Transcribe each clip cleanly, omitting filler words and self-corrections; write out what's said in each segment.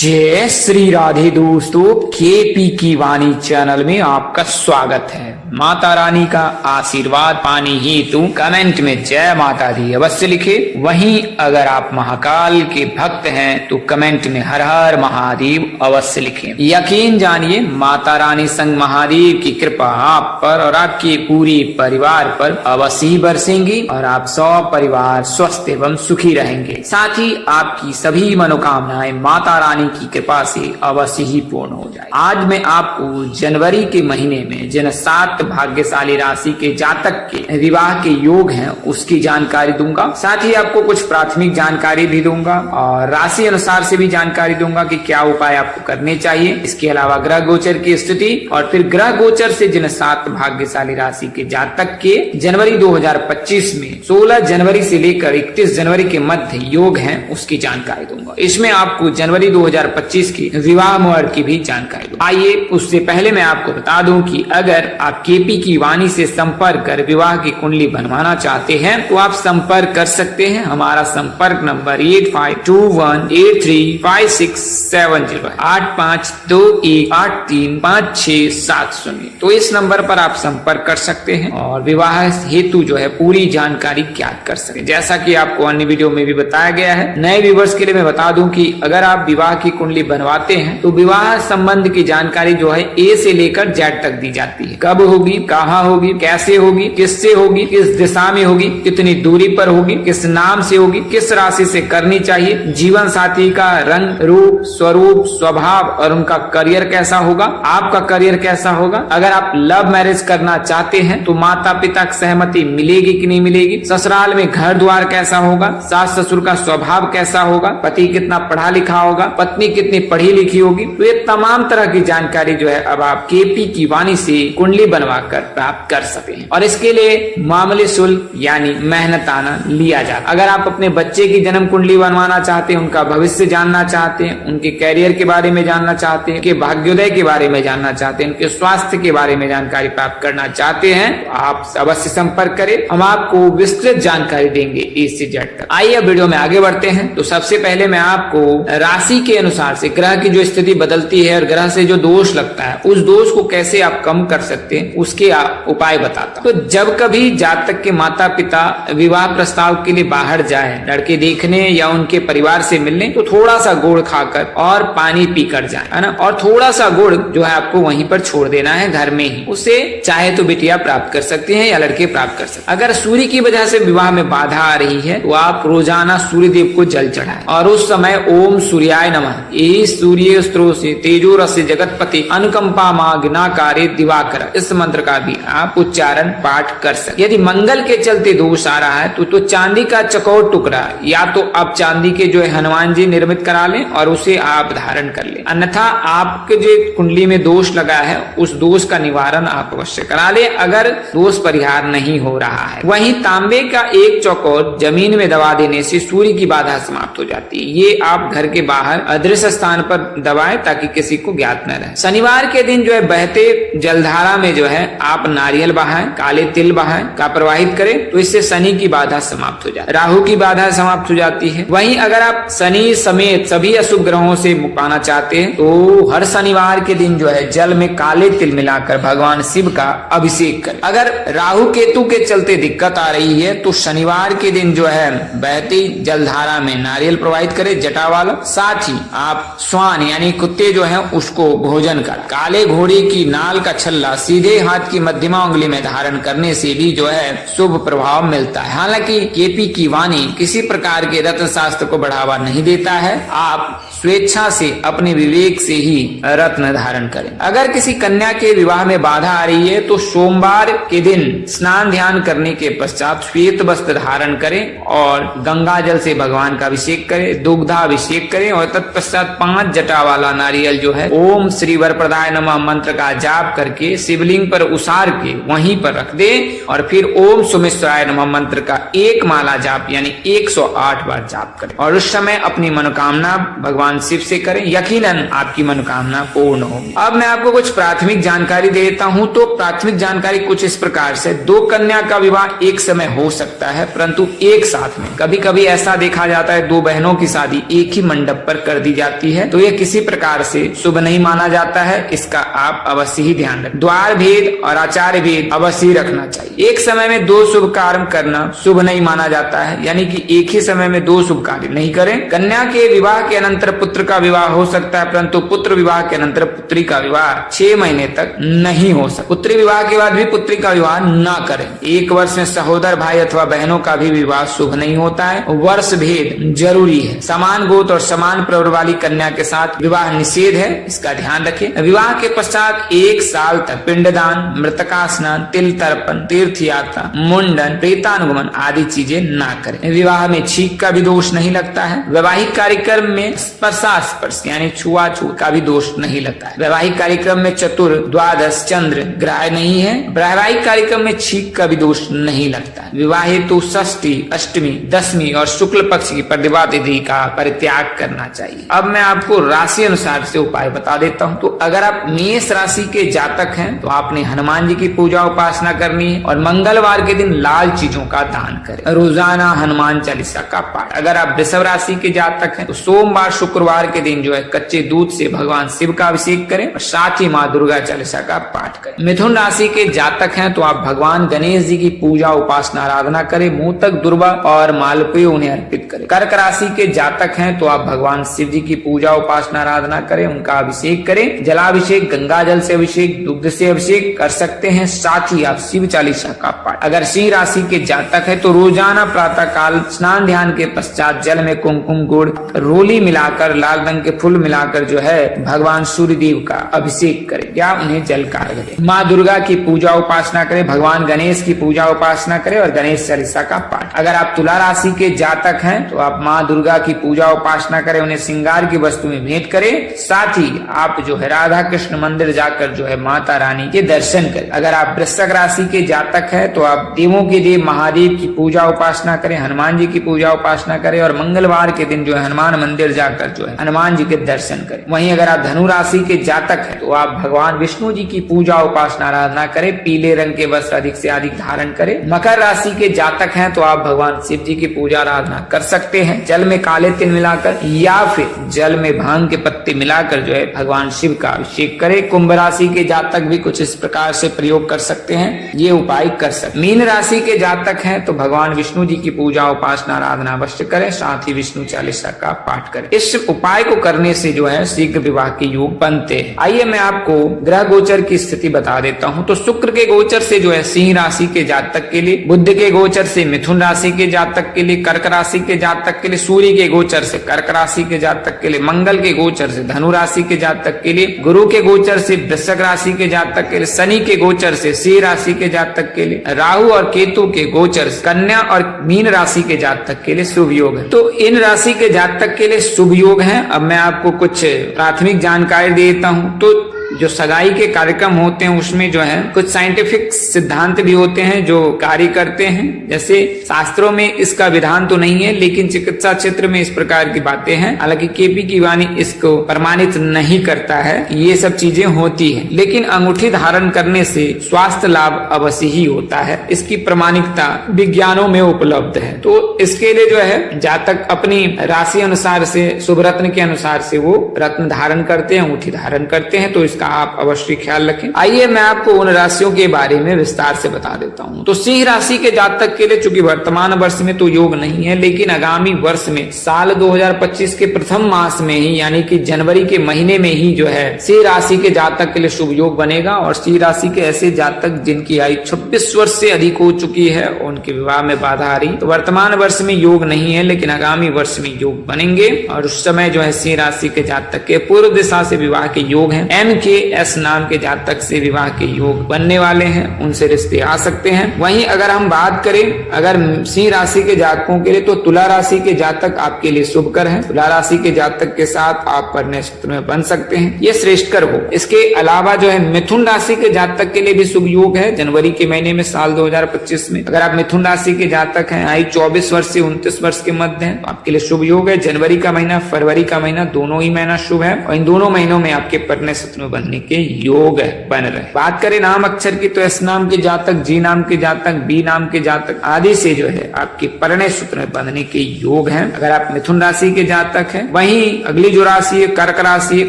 जय श्री राधे दोस्तों, केपी की वाणी चैनल में आपका स्वागत है। माता रानी का आशीर्वाद पाने हेतु कमेंट में जय माता दी अवश्य लिखे। वहीं अगर आप महाकाल के भक्त हैं तो कमेंट में हर हर महादेव अवश्य लिखें। यकीन जानिए माता रानी संग महादेव की कृपा आप पर और आपके पूरे परिवार पर अवश्य ही बरसेंगी और आप सब परिवार स्वस्थ एवं सुखी रहेंगे। साथ ही आपकी सभी मनोकामनाएं माता रानी की कृपा से अवश्य ही पूर्ण हो जाए। आज मैं आपको जनवरी के महीने में जिन 7 भाग्यशाली राशि के जातक के विवाह के योग हैं उसकी जानकारी दूंगा। साथ ही आपको कुछ प्राथमिक जानकारी भी दूंगा और राशि अनुसार से भी जानकारी दूंगा कि क्या उपाय आपको करने चाहिए। इसके अलावा ग्रह गोचर की स्थिति और फिर ग्रह गोचर से जिन 7 भाग्यशाली राशि के जातक के जनवरी 2025 में 16 जनवरी से लेकर 31 जनवरी के मध्य योग हैं उसकी जानकारी दूंगा। इसमें आपको जनवरी 2025 की विवाह मुहूर्त की भी जानकारी दूंगा। आइए उससे पहले मैं आपको बता दूं कि अगर आप केपी की वाणी से संपर्क कर विवाह की कुंडली बनवाना चाहते हैं तो आप संपर्क कर सकते हैं। हमारा संपर्क नंबर 8521835670 8521835670। तो इस नंबर पर आप संपर्क कर सकते हैं और विवाह हेतु जो है पूरी जानकारी ज्ञात कर सकते हैं। जैसा कि आपको अन्य वीडियो में भी बताया गया है। नए व्यूवर्स के लिए मैं बता दूं कि अगर आप विवाह की कुंडली बनवाते हैं तो विवाह संबंध की जानकारी जो है ए से लेकर जेड तक दी जाती है। कब होगी, कहाँ होगी, कैसे होगी, किससे होगी, किस दिशा में होगी, कितनी दूरी पर होगी, किस नाम से होगी, किस राशि से करनी चाहिए, जीवन साथी का रंग रूप स्वरूप स्वभाव और उनका करियर कैसा होगा, आपका करियर कैसा होगा। अगर आप लव मैरिज करना चाहते हैं तो माता पिता की सहमति मिलेगी कि नहीं मिलेगी, ससुराल में घर द्वार कैसा होगा, सास ससुर का स्वभाव कैसा होगा, पति कितना पढ़ा लिखा होगा, पत्नी कितनी पढ़ी लिखी होगी। तो ये तमाम तरह की जानकारी जो है अब आप केपी की वाणी से कुंडली बनवा कर प्राप्त कर सकते हैं और इसके लिए मामूली शुल्क यानी मेहनताना लिया जाता है। अगर आप अपने बच्चे की जन्म कुंडली बनवाना चाहते हैं, उनका भविष्य जानना चाहते हैं, उनके कैरियर के बारे में जानना चाहते हैं, उनके भाग्योदय के बारे में जानना चाहते हैं, उनके स्वास्थ्य के बारे में जानकारी प्राप्त करना चाहते हैं तो आप अवश्य संपर्क करें। हम आपको विस्तृत जानकारी देंगे ए से जेड तक। आइए वीडियो में आगे बढ़ते हैं। तो सबसे पहले मैं आपको राशि के अनुसार से ग्रह की जो स्थिति बदलती है और ग्रह से जो दोष लगता है उस दोष को कैसे आप कम कर सकते हैं उसके उपाय बताता हूं। तो जब कभी जातक के माता पिता विवाह प्रस्ताव के लिए बाहर जाए, लड़के देखने या उनके परिवार से मिलने, तो थोड़ा सा गुड़ खाकर और पानी पीकर जाए, है ना। और थोड़ा सा गुड़ जो है आपको वहीं पर छोड़ देना है घर में ही। उससे चाहे तो बिटिया प्राप्त कर सकते हैं या लड़के प्राप्त कर सकते हैं। अगर सूर्य की वजह से विवाह में बाधा आ रही है तो आप रोजाना सूर्य देव को जल चढ़ाएं और उस समय ओम सूर्याय नमः यही सूर्य स्त्रोत से तेजो रस जगतपति अनुकंपा माग्नाकारे दिवाकर इस मंत्र का भी आप उच्चारण पाठ कर सकते। यदि मंगल के चलते दोष आ रहा है तो चांदी का चकोर टुकड़ा या तो आप चांदी के जो है हनुमान जी निर्मित करा लें और उसे आप धारण कर लें। अन्यथा आपके जो कुंडली में दोष लगा है उस दोष का निवारण आप अवश्य करा लें अगर दोष परिहार नहीं हो रहा है। वहीं तांबे का एक चौकोर जमीन में दबा देने से सूर्य की बाधा समाप्त हो जाती है। ये आप घर के बाहर अदृश्य स्थान पर दबाएं ताकि किसी को ज्ञात न रहे। शनिवार के दिन जो है बहते जलधारा में जो है आप नारियल बहाएं, काले तिल बहाएं का प्रवाहित करें तो इससे शनि की बाधा समाप्त हो जाती है, राहु की बाधा समाप्त हो जाती है। वहीं अगर आप शनि समेत सभी अशुभ ग्रहों से मुक्त पाना चाहते हैं तो हर शनिवार के दिन जो है जल में काले तिल मिलाकर भगवान शिव का अभिषेक करें। अगर राहु केतु के चलते दिक्कत आ रही है तो शनिवार के दिन जो है बहती जलधारा में नारियल प्रवाहित करें जटा वाला। साथ ही आप श्वान यानी कुत्ते जो है उसको भोजन कर काले घोड़े की नाल का छल्ला सीधे हाथ की मध्यमा उंगली में धारण करने से भी जो है शुभ प्रभाव मिलता है। हालांकि केपी की वाणी किसी प्रकार के रत्न शास्त्र को बढ़ावा नहीं देता है। आप स्वेच्छा से अपने विवेक से ही रत्न धारण करें। अगर किसी कन्या के विवाह में बाधा आ रही है तो सोमवार के दिन स्नान ध्यान करने के पश्चात श्वेत वस्त्र धारण करें और गंगा जल से भगवान का अभिषेक करें, दुग्धाभिषेक करें और तत्पश्चात 5 जटा वाला नारियल जो है ओम श्री वरप्रदाय नमः मंत्र का जाप करके शिवलिंग पर उसार के वहीं पर रख दे और फिर ओम सुमेश्वराय नमः मंत्र का 1 माला जाप यानी 108 बार जाप करें और उस समय अपनी मनोकामना भगवान भगवान शिव से करें, यकीनन आपकी मनोकामना पूर्ण होगी। अब मैं आपको कुछ प्राथमिक जानकारी देता हूं। तो प्राथमिक जानकारी कुछ इस प्रकार से, 2 कन्या का विवाह एक समय हो सकता है, परंतु एक साथ में। कभी कभी ऐसा देखा जाता है 2 बहनों की शादी एक ही मंडप पर कर दी जाती है, तो यह किसी प्रकार से शुभ नहीं माना जाता है। इसका आप अवश्य ही ध्यान रखें। द्वार भेद और आचार्य भेद अवश्य रखना चाहिए। एक समय में 2 शुभ कार्य करना शुभ नहीं माना जाता है, यानी कि एक ही समय में 2 शुभ कार्य नहीं करें। कन्या के विवाह के अनंतर पुत्र का विवाह हो सकता है, परंतु पुत्र विवाह के अनंतर पुत्री का विवाह 6 महीने तक नहीं हो सकता। पुत्री विवाह के बाद भी पुत्री का विवाह न करें। 1 वर्ष में सहोदर भाई अथवा बहनों का भी विवाह शुभ नहीं होता है। वर्ष भेद जरूरी है। समान गोत्र और समान प्रवर वाली कन्या के साथ विवाह निषेध है, इसका ध्यान रखें। विवाह के पश्चात 1 साल तक पिंडदान, मृतका स्नान, तिल तर्पण, तीर्थ यात्रा, मुंडन, प्रेतानुगमन आदि चीजें ना करें। विवाह में छींक का भी दोष नहीं लगता है। वैवाहिक कार्यक्रम में स्पर्शास्पर्श यानी छुआछूत का भी दोष नहीं लगता है। वैवाहिक कार्यक्रम में चतुर, द्वादश, चंद्र ग्रह नहीं है। वैवाहिक कार्यक्रम में छींक का भी दोष नहीं लगता है। विवाह हेतु षष्ठी, अष्टमी, दशमी और शुक्ल पक्ष की प्रतिभा तिथि का परित्याग करना चाहिए। अब मैं आपको राशि अनुसार से उपाय बता देता हूँ। तो अगर आप मेष राशि के जातक हैं तो आपने हनुमान जी की पूजा उपासना करनी है और मंगलवार के दिन लाल चीजों का दान करें। रोजाना हनुमान चालीसा का पाठ। अगर आप वृषभ राशि के जातक हैं तो सोमवार, शुक्रवार के दिन जो है कच्चे दूध से भगवान शिव का अभिषेक करें और साथ ही माँ दुर्गा चालीसा का पाठ करें। मिथुन राशि के जातक हैं तो आप भगवान गणेश जी की पूजा उपासना आराधना करें। मोदक, दुर्वा और मालपुए उन्हें अर्पित करें। कर्क राशि के जातक हैं तो आप भगवान शिव जी की पूजा उपासना आराधना करें, उनका अभिषेक करें। जलाभिषेक, गंगा जल से अभिषेक, दुग्ध से अभिषेक कर सकते हैं। साथ ही आप शिव चालीसा का पाठ। अगर सिंह राशि के जातक है तो रोजाना प्रातः काल स्नान ध्यान के पश्चात जल में कुमकुम, गुड़, रोली मिलाकर, लाल रंग के फूल मिलाकर जो है भगवान सूर्य देव का अभिषेक करें या उन्हें जल का अर्घ्य दें। माँ दुर्गा की पूजा उपासना करें, भगवान गणेश की पूजा उपासना करें और गणेश चालीसा का पाठ। अगर आप तुला राशि के जातक हैं तो आप माँ दुर्गा की पूजा उपासना करें, उन्हें श्रृंगार की वस्तुएं भेंट करें। साथ ही आप जो है राधा कृष्ण मंदिर जाकर जो है माता रानी के दर्शन करें। अगर आप वृश्चिक राशि के जातक हैं तो आप देवों के देव महादेव की पूजा उपासना करें, हनुमान जी की पूजा उपासना करें और मंगलवार के दिन जो है हनुमान मंदिर जाकर जो है हनुमान जी के दर्शन करें। वहीं अगर आप धनु राशि के जातक हैं तो आप भगवान विष्णु जी की पूजा उपासना आराधना करें, पीले रंग के वस्त्र अधिक से अधिक धारण करें। मकर राशि के जातक हैं तो आप भगवान शिव जी की पूजा आराधना कर सकते हैं, जल में काले तिल मिलाकर या फिर जल में भांग के पत्ते मिलाकर जो है भगवान शिव का अभिषेक करें। कुंभ राशि के जातक भी कुछ इस प्रकार से प्रयोग कर सकते हैं, ये उपाय कर सकते। मीन राशि के जातक हैं तो भगवान विष्णु जी की पूजा उपासना आराधना अवश्य करें, साथ ही विष्णु चालीसा का पाठ करें। इस उपाय को करने से जो है शीघ्र विवाह के योग बनते हैं। आइए मैं आपको ग्रह गोचर की स्थिति बता देता हूँ। तो शुक्र के गोचर से जो है सिंह राशि के जातक के लिए, बुध के गोचर से मिथुन राशि के जातक के लिए, कर्क राशि के जातक के लिए, सूर्य के गोचर से कर्क राशि के जातक के लिए, मंगल के गोचर से धनु राशि के जातक के लिए, गुरु के गोचर से वृश्चिक राशि के जातक के लिए, शनि के गोचर से सिंह राशि के जातक के लिए, राहु और केतु के गोचर से कन्या और मीन राशि के जातक के लिए शुभ योग है। तो इन राशि के जातक के लिए शुभ योग है। अब मैं आपको कुछ प्राथमिक जानकारी देता हूँ। तो जो सगाई के कार्यक्रम होते हैं उसमें जो है कुछ साइंटिफिक सिद्धांत भी होते हैं जो कार्य करते हैं। जैसे शास्त्रों में इसका विधान तो नहीं है, लेकिन चिकित्सा क्षेत्र में इस प्रकार की बातें हैं। हालांकि केपी की वाणी इसको प्रमाणित नहीं करता है, ये सब चीजें होती है, लेकिन अंगूठी धारण करने से स्वास्थ्य लाभ अवश्य ही होता है। इसकी प्रमाणिकता विज्ञानों में उपलब्ध है। तो इसके लिए जो है जातक अपनी राशि अनुसार से, शुभ रत्न के अनुसार से वो रत्न धारण करते हैं, अंगूठी धारण करते हैं। तो इसका आप अवश्य ख्याल रखें। आइए मैं आपको उन राशियों के बारे में विस्तार से बता देता हूँ। तो सिंह राशि के जातक के लिए चूंकि वर्तमान वर्ष में तो योग नहीं है, लेकिन आगामी वर्ष में साल 2025 के प्रथम मास में ही यानी कि जनवरी के महीने में ही जो है सिंह राशि के जातक के लिए शुभ योग बनेगा। और सिंह राशि के ऐसे जातक जिनकी आयु 26 वर्ष से अधिक हो चुकी है, उनके विवाह में बाधा आ रही, तो वर्तमान वर्ष में योग नहीं है, लेकिन आगामी वर्ष में योग बनेंगे। और उस समय जो है सिंह राशि के जातक के पूर्व दिशा से विवाह के योग है। के एस नाम के जातक से विवाह के योग बनने वाले हैं, उनसे रिश्ते आ सकते हैं। वहीं अगर हम बात करें अगर सिंह राशि के जातकों के लिए, तो तुला राशि के जातक आपके लिए शुभकर है। तुला राशि के जातक के साथ आप परिणय सूत्र में बन सकते हैं, ये श्रेष्ठकर हो। इसके अलावा जो है मिथुन राशि के जातक के लिए भी शुभ योग है जनवरी के महीने में साल 2025 में। अगर आप मिथुन राशि के जातक हैं, आयु 24 वर्ष से 29 वर्ष के मध्य है, तो आपके लिए शुभ योग है। जनवरी का महीना, फरवरी का महीना, दोनों ही महीना शुभ है और इन दोनों महीनों में आपके परिणय सूत्र में बनने के योग बन रहे। बात करें नाम अक्षर की, तो एस नाम के जातक, जी नाम के जातक, बी नाम के जातक आदि से जो है आपके परिणय सूत्र में बनने के योग हैं अगर आप मिथुन राशि के जातक हैं। वहीं अगली जो राशि है कर्क राशि है,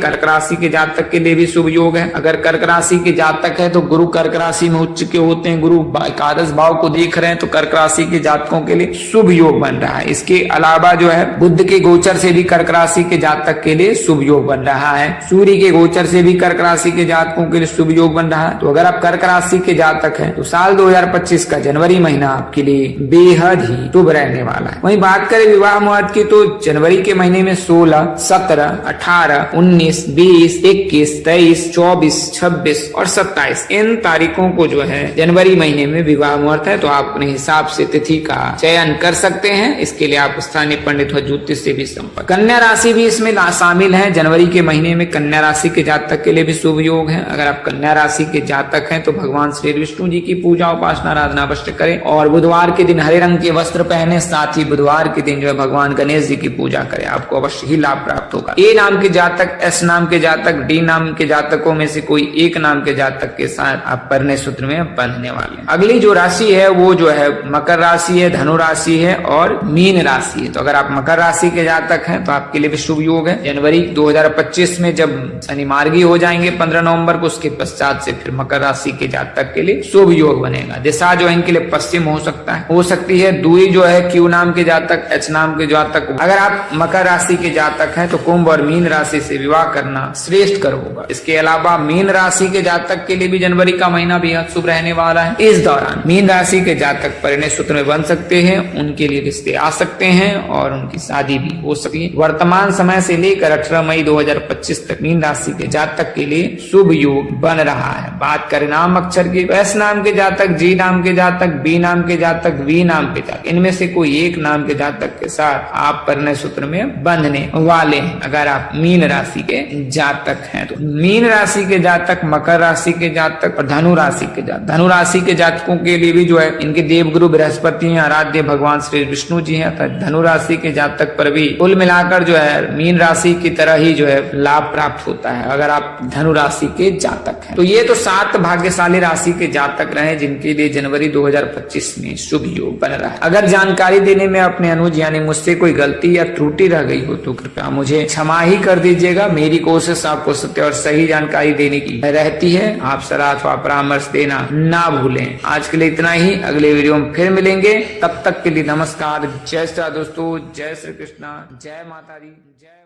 कर्क राशि के जातक के लिए भी शुभ योग है। अगर कर्क राशि के जातक है तो गुरु कर्क राशि में उच्च के होते हैं, गुरु एकादश भाव को देख रहे हैं, तो कर्क राशि के जातकों के लिए शुभ योग बन रहा है। इसके अलावा जो है बुध के गोचर से भी कर्क राशि के जातक के लिए शुभ योग बन रहा है। सूर्य के गोचर से भी कर्क राशि के जातकों के लिए शुभ योग बन रहा है। तो अगर आप कर्क राशि के जातक हैं तो साल 2025 का जनवरी महीना आपके लिए बेहद ही शुभ रहने वाला है। वहीं बात करें विवाह मुहूर्त की, तो जनवरी के महीने में 16, 17, 18, 19, 20, 21, 23, 24, 26 और 27 इन तारीखों को जो है जनवरी महीने में विवाह मुहूर्त है, तो आप अपने हिसाब से तिथि का चयन कर सकते हैं। इसके लिए आप स्थानीय पंडित व ज्योतिष से भी संपर्क। कन्या राशि भी इसमें शामिल है। जनवरी के महीने में कन्या राशि के जातक के लिए भी शुभ योग है। अगर आप कन्या राशि के जातक हैं तो भगवान श्री विष्णु जी की पूजा उपासना आराधना अवश्य करें और बुधवार के दिन हरे रंग के वस्त्र पहने, साथ ही बुधवार के दिन जो है भगवान गणेश जी की पूजा करें, आपको अवश्य ही लाभ प्राप्त होगा। ए नाम के जातक, एस नाम के जातक, डी नाम के जातकों में से कोई एक नाम के जातक के साथ आप परिणय सूत्र में बंधने वाले हैं। अगली जो राशि है वो जो है मकर राशि है, धनु राशि है और मीन राशि है। तो अगर आप मकर राशि के जातक हैं तो आपके लिए भी शुभ योग है। जनवरी 2025 में जब शनि मार्गी हो जाएंगे 15 नवंबर को, उसके पश्चात से फिर मकर राशि के जातक के लिए शुभ योग बनेगा। दिशा जो है इनके लिए पश्चिम हो सकती है। दूरी जो है क्यू नाम के जातक, एच नाम के जातक। अगर आप मकर राशि के जातक हैं तो कुंभ और मीन राशि से विवाह करना श्रेष्ठ कर होगा। इसके अलावा मीन राशि के जातक के लिए भी जनवरी का महीना बेहद शुभ रहने वाला है। इस दौरान मीन राशि के जातक परिणय सूत्र में बन सकते हैं, उनके लिए रिश्ते आ सकते हैं और उनकी शादी भी हो सकती है। वर्तमान समय से लेकर 18 मई 2025 तक मीन राशि के जातक के लिए शुभ योग बन रहा है। बात करें नाम अक्षर की, एस नाम के जातक, जी नाम के जातक, बी नाम के जातक, वी नाम के जातक, इनमें से कोई एक नाम के जातक के साथ आप परिणय सूत्र में बंधने वाले हैं अगर आप मीन राशि के जातक हैं। तो मीन राशि के जातक, मकर राशि के जातक और धनु राशि के जातक, धनु राशि के जातकों के लिए भी जो है इनके देवगुरु बृहस्पति हैं, आराध्य भगवान श्री विष्णु जी हैं। धनु राशि के जातक पर भी कुल मिलाकर जो है मीन राशि की तरह ही जो है लाभ प्राप्त होता है अगर आप धनु राशि के जातक हैं। तो ये तो 7 भाग्यशाली राशि के जातक रहे जिनके लिए जनवरी 2025 में शुभ योग बन रहा है। अगर जानकारी देने में अपने अनुज यानी मुझसे कोई गलती या त्रुटि रह गई हो तो कृपया मुझे क्षमा ही कर दीजिएगा। मेरी कोशिश आपको सत्य और सही जानकारी देने की रहती है। आप सलाह अथवा परामर्श देना ना भूलें। आज के लिए इतना ही, अगले वीडियो में फिर मिलेंगे। तब तक के लिए नमस्कार, जय श्री राम दोस्तों, जय श्री कृष्णा, जय माता दी, जय